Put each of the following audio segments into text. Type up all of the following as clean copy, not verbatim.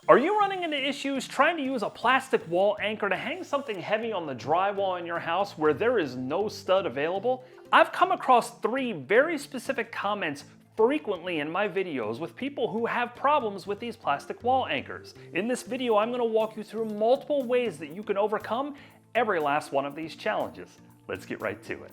Are you running into issues trying to use a plastic wall anchor to hang something heavy on the drywall in your house where there is no stud available? I've come across 3 very specific comments frequently in my videos with people who have problems with these plastic wall anchors. In this video, I'm going to walk you through multiple ways that you can overcome every last one of these challenges. Let's get right to it.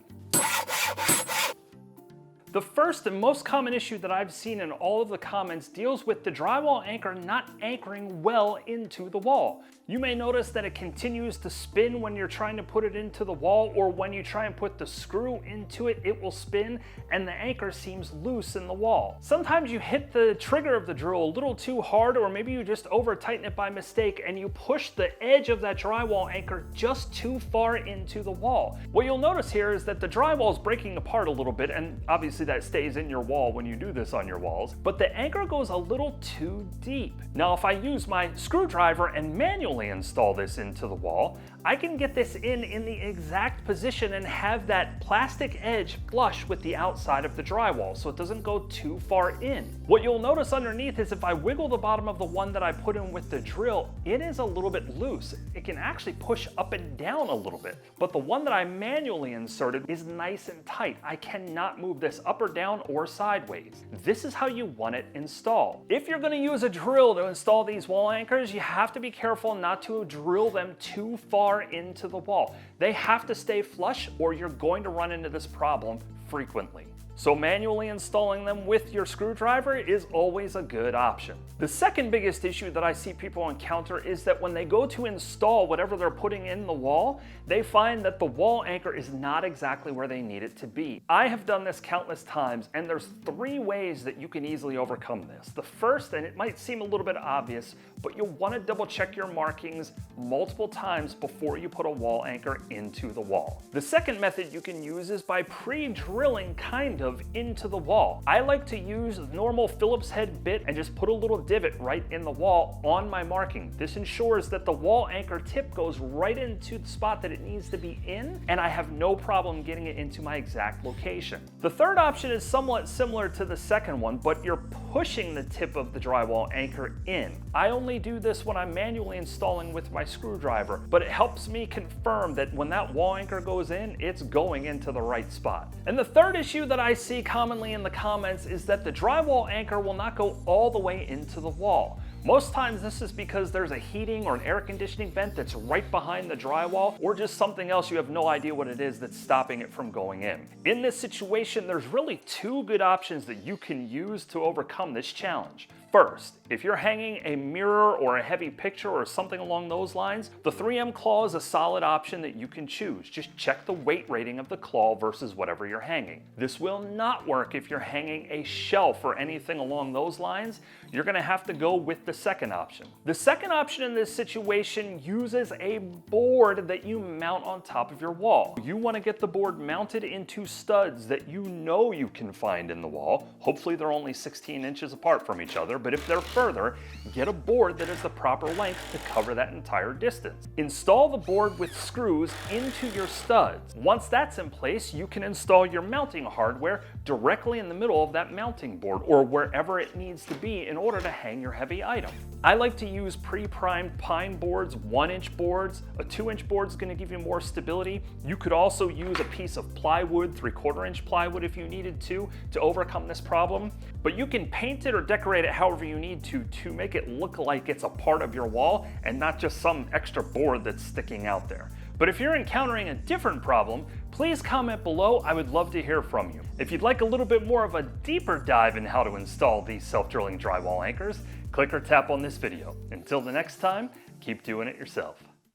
The first and most common issue that I've seen in all of the comments deals with the drywall anchor not anchoring well into the wall. You may notice that it continues to spin when you're trying to put it into the wall, or when you try and put the screw into it, it will spin and the anchor seems loose in the wall. Sometimes you hit the trigger of the drill a little too hard, or maybe you just over tighten it by mistake and you push the edge of that drywall anchor just too far into the wall. What you'll notice here is that the drywall is breaking apart a little bit, and obviously that stays in your wall when you do this on your walls, but the anchor goes a little too deep. Now, if I use my screwdriver and manually install this into the wall, I can get this in the exact position and have that plastic edge flush with the outside of the drywall so it doesn't go too far in. What you'll notice underneath is if I wiggle the bottom of the one that I put in with the drill, it is a little bit loose. It can actually push up and down a little bit, but the one that I manually inserted is nice and tight. I cannot move this up or down or sideways. This is how you want it installed. If you're going to use a drill to install these wall anchors, you have to be careful not to drill them too far into the wall. They have to stay flush or you're going to run into this problem frequently. So manually installing them with your screwdriver is always a good option. The second biggest issue that I see people encounter is that when they go to install whatever they're putting in the wall, they find that the wall anchor is not exactly where they need it to be. I have done this countless times, and there's 3 ways that you can easily overcome this. The first, and it might seem a little bit obvious, but you'll want to double check your markings multiple times before you put a wall anchor into the wall. The second method you can use is by pre-drilling kind of into the wall. I like to use a normal Phillips head bit and just put a little divot right in the wall on my marking. This ensures that the wall anchor tip goes right into the spot that it needs to be in, and I have no problem getting it into my exact location. The third option is somewhat similar to the second one, but you're pushing the tip of the drywall anchor in. I only do this when I'm manually installing with my screwdriver, but it helps me confirm that when that wall anchor goes in, it's going into the right spot. And the third issue that I see commonly in the comments is that the drywall anchor will not go all the way into the wall. Most times this is because there's a heating or an air conditioning vent that's right behind the drywall, or just something else you have no idea what it is that's stopping it from going in. In this situation, there's really 2 good options that you can use to overcome this challenge. First, if you're hanging a mirror or a heavy picture or something along those lines, the 3M claw is a solid option that you can choose. Just check the weight rating of the claw versus whatever you're hanging. This will not work if you're hanging a shelf or anything along those lines. You're going to have to go with the second option. The second option in this situation uses a board that you mount on top of your wall. You want to get the board mounted into studs that you know you can find in the wall. Hopefully they're only 16 inches apart from each other, but if they're further, get a board that is the proper length to cover that entire distance. Install the board with screws into your studs. Once that's in place, you can install your mounting hardware directly in the middle of that mounting board, or wherever it needs to be in order to hang your heavy item. I like to use pre-primed pine boards, 1-inch boards. A 2-inch board is going to give you more stability. You could also use a piece of plywood, 3/4-inch plywood if you needed to overcome this problem. But you can paint it or decorate it however you need to make it look like it's a part of your wall and not just some extra board that's sticking out there. But if you're encountering a different problem, please comment below. I would love to hear from you. If you'd like a little bit more of a deeper dive in how to install these self-drilling drywall anchors, click or tap on this video. Until the next time, keep doing it yourself.